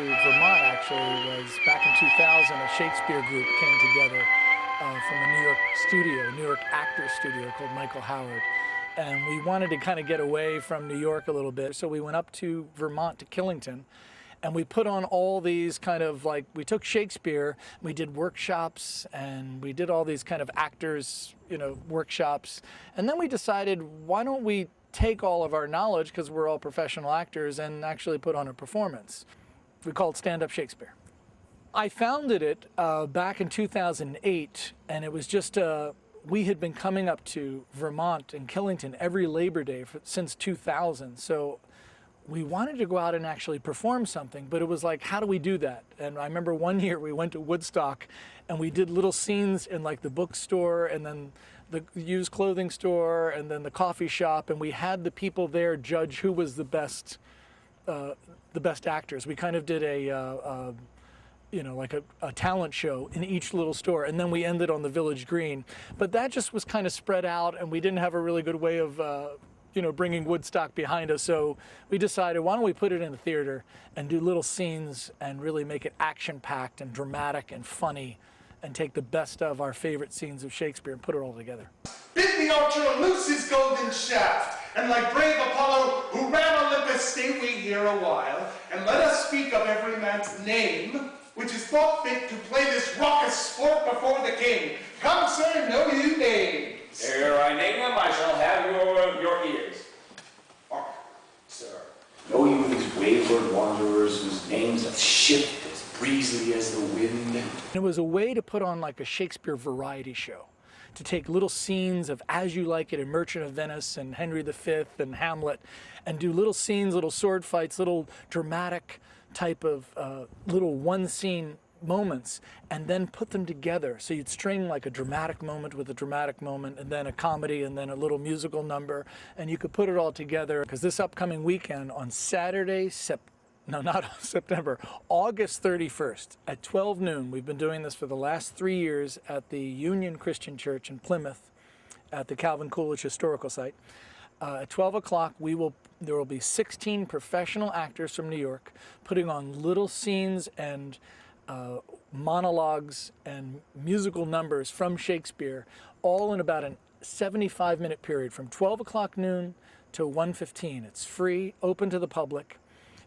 Vermont actually was back in 2000. A Shakespeare group came together from a New York actor studio called Michael Howard. And we wanted to kind of get away from New York a little bit. So we went up to Vermont, to Killington, and we put on all these kind of like, we took Shakespeare, we did workshops, and we did all these kind of actors, workshops. And then we decided, why don't we take all of our knowledge, because we're all professional actors, and actually put on a performance. We called Stand Up Shakespeare. I founded it back in 2008, and it was just we had been coming up to Vermont and Killington every Labor Day since 2000. So we wanted to go out and actually perform something, but it was like, how do we do that? And I remember one year we went to Woodstock and we did little scenes in like the bookstore and then the used clothing store and then the coffee shop, and we had the people there judge who was the best actors. We kind of did like a talent show in each little store, and then we ended on the Village Green. But that just was kind of spread out, and we didn't have a really good way of bringing Woodstock behind us. So we decided, why don't we put it in the theater and do little scenes and really make it action-packed and dramatic and funny, and take the best of our favorite scenes of Shakespeare and put it all together. Bid the archer loose his golden shaft, and like brave Apollo, who ran Olympus, stay we here a while, and let us speak of every man's name, which is thought fit to play this raucous sport before the king. Come, sir, know you names. Ere I name them, I shall have your ears. Hark, sir. Know you these wayward wanderers whose names have shifted as breezily as the wind? It was a way to put on like a Shakespeare variety show, to take little scenes of As You Like It in Merchant of Venice and Henry V and Hamlet, and do little scenes, little sword fights, little dramatic type of little one scene moments, and then put them together. So you'd string like a dramatic moment with a dramatic moment, and then a comedy, and then a little musical number, and you could put it all together. Because this upcoming weekend on Saturday, August 31st at 12 noon, we've been doing this for the last 3 years at the Union Christian Church in Plymouth at the Coolidge Historical Site. At 12 o'clock, there will be 16 professional actors from New York putting on little scenes and monologues and musical numbers from Shakespeare, all in about a 75-minute period from 12 o'clock noon to 1:15. It's free, open to the public,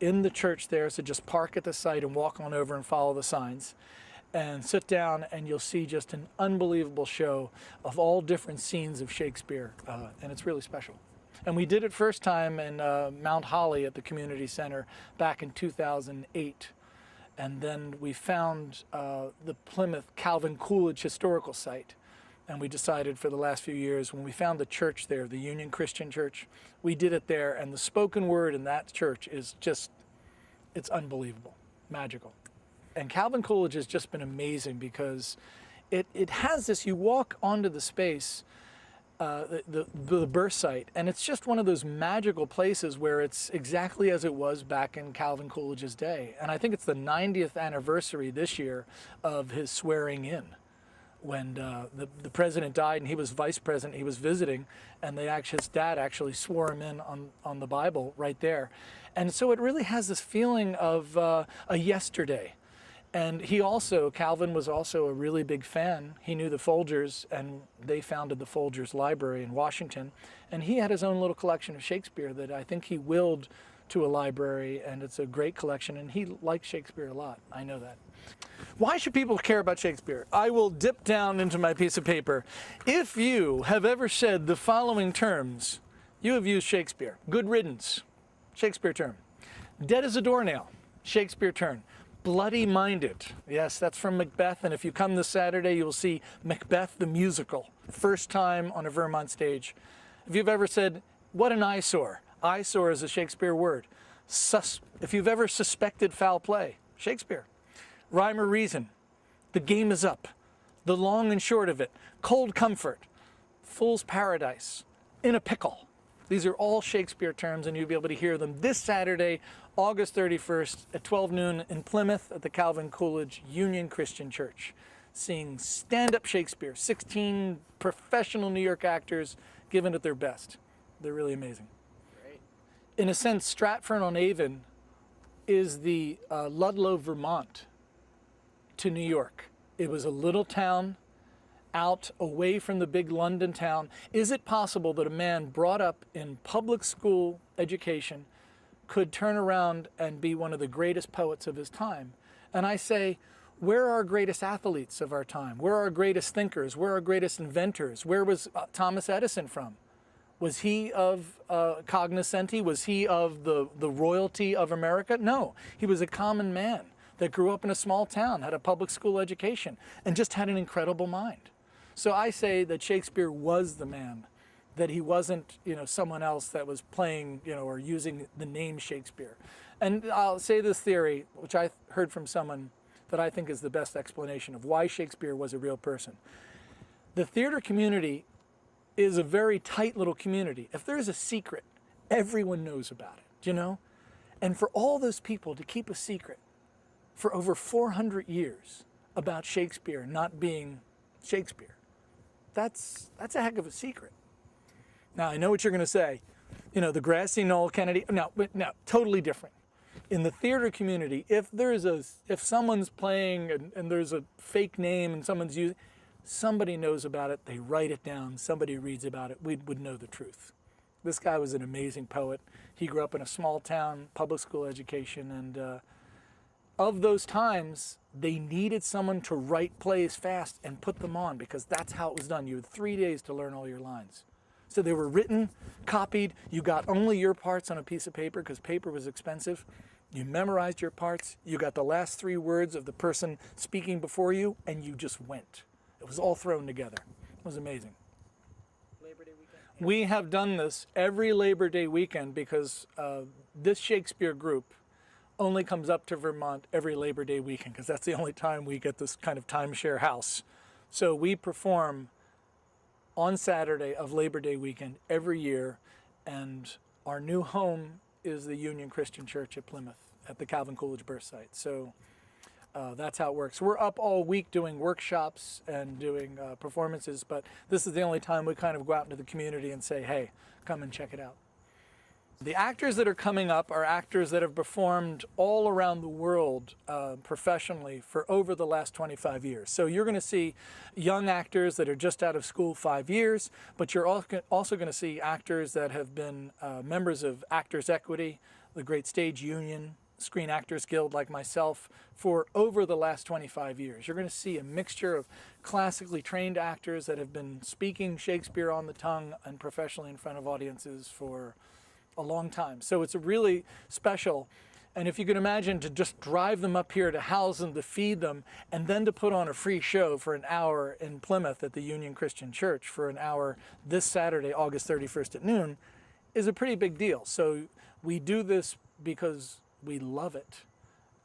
in the church there, so just park at the site and walk on over and follow the signs and sit down, and you'll see just an unbelievable show of all different scenes of Shakespeare, and it's really special. And we did it first time in Mount Holly at the community center back in 2008. And then we found the Plymouth Coolidge Historical Site. And we decided for the last few years, when we found the church there, the Union Christian Church, we did it there. And the spoken word in that church is just, it's unbelievable, magical. And Coolidge has just been amazing because it has this, you walk onto the space, the birth site, and it's just one of those magical places where it's exactly as it was back in Coolidge's day. And I think it's the 90th anniversary this year of his swearing in, when the president died and he was vice president. He was visiting, and his dad actually swore him in on the Bible right there. And so it really has this feeling of a yesterday. And Calvin was also a really big fan. He knew the Folgers, and they founded the Folgers Library in Washington. And he had his own little collection of Shakespeare that I think he willed to a library, and it's a great collection, and he liked Shakespeare a lot. I know that. Why should people care about Shakespeare? I will dip down into my piece of paper. If you have ever said the following terms, you have used Shakespeare. Good riddance, Shakespeare term. Dead as a doornail, Shakespeare term. Bloody-minded. Yes, that's from Macbeth, and if you come this Saturday, you'll see Macbeth the musical, first time on a Vermont stage. If you've ever said, what an eyesore. Eyesore is a Shakespeare word. If you've ever suspected foul play, Shakespeare. Rhyme or reason. The game is up. The long and short of it. Cold comfort. Fool's paradise. In a pickle. These are all Shakespeare terms, and you'll be able to hear them this Saturday, August 31st at 12 noon in Plymouth at the Coolidge Union Christian Church, seeing stand-up Shakespeare, 16 professional New York actors giving it their best. They're really amazing. Great. In a sense, Stratford-on-Avon is the Ludlow, Vermont to New York. It was a little town out away from the big London town. Is it possible that a man brought up in public school education could turn around and be one of the greatest poets of his time? And I say, where are our greatest athletes of our time? Where are our greatest thinkers? Where are our greatest inventors? Where was Thomas Edison from? Was he of cognoscenti? Was he of the royalty of America? No, he was a common man that grew up in a small town, had a public school education, and just had an incredible mind. So I say that Shakespeare was the man, that he wasn't, someone else that was playing, or using the name Shakespeare. And I'll say this theory, which I heard from someone that I think is the best explanation of why Shakespeare was a real person. The theater community is a very tight little community. If there's a secret, everyone knows about it, And for all those people to keep a secret for over 400 years about Shakespeare not being Shakespeare, that's a heck of a secret. Now, I know what you're going to say. The grassy knoll, Kennedy. No, totally different. In the theater community, if someone's playing and there's a fake name and someone's using, somebody knows about it, they write it down, somebody reads about it, we would know the truth. This guy was an amazing poet. He grew up in a small town, public school education, and of those times, they needed someone to write plays fast and put them on because that's how it was done. You had 3 days to learn all your lines. So they were written, copied, you got only your parts on a piece of paper because paper was expensive. You memorized your parts, you got the last 3 words of the person speaking before you, and you just went. It was all thrown together. It was amazing. Labor Day weekend? We have done this every Labor Day weekend because this Shakespeare group only comes up to Vermont every Labor Day weekend because that's the only time we get this kind of timeshare house. So we perform on Saturday of Labor Day weekend every year, and our new home is the Union Christian Church at Plymouth at the Calvin Coolidge birth site. So that's how it works. We're up all week doing workshops and doing performances, but this is the only time we kind of go out into the community and say, hey, come and check it out. The actors that are coming up are actors that have performed all around the world professionally for over the last 25 years. So you're going to see young actors that are just out of school 5 years, but you're also going to see actors that have been members of Actors Equity, the Great Stage Union, Screen Actors Guild like myself, for over the last 25 years. You're going to see a mixture of classically trained actors that have been speaking Shakespeare on the tongue and professionally in front of audiences for a long time. So it's really special. And if you can imagine to just drive them up here to house them, to feed them, and then to put on a free show for an hour in Plymouth at the Union Christian Church for an hour this Saturday, August 31st at noon, is a pretty big deal. So we do this because we love it.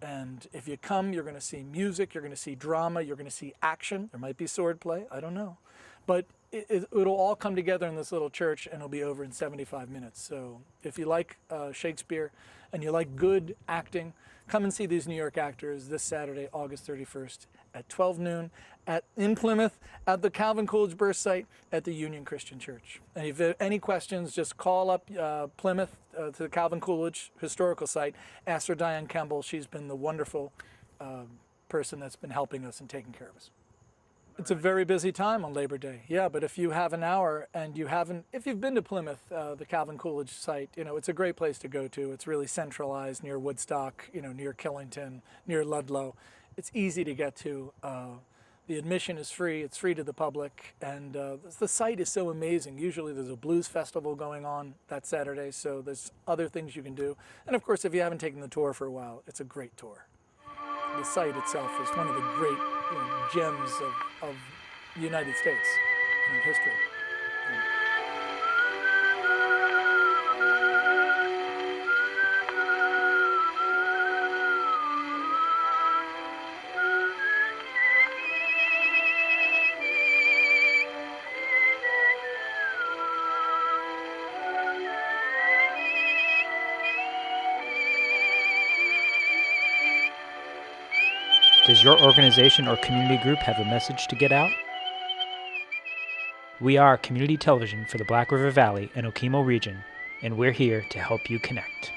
And if you come, you're going to see music, you're going to see drama, you're going to see action. There might be sword play, I don't know. But it'll all come together in this little church, and it'll be over in 75 minutes. So if you like Shakespeare and you like good acting, come and see these New York actors this Saturday, August 31st at 12 noon in Plymouth at the Calvin Coolidge birth site at the Union Christian Church. And if you have any questions, just call up Plymouth to the Calvin Coolidge Historical Site. Ask for Diane Campbell. She's been the wonderful person that's been helping us and taking care of us. It's a very busy time on Labor Day, yeah, but if you have an hour and if you've been to Plymouth, the Calvin Coolidge site, it's a great place to go to. It's really centralized near Woodstock, near Killington, near Ludlow. It's easy to get to. The admission is free, it's free to the public, and the site is so amazing. Usually there's a blues festival going on that Saturday, so there's other things you can do. And of course, if you haven't taken the tour for a while, it's a great tour. The site itself is one of the great gems of the United States in history. Does your organization or community group have a message to get out? We are community television for the Black River Valley and Okemo region, and we're here to help you connect.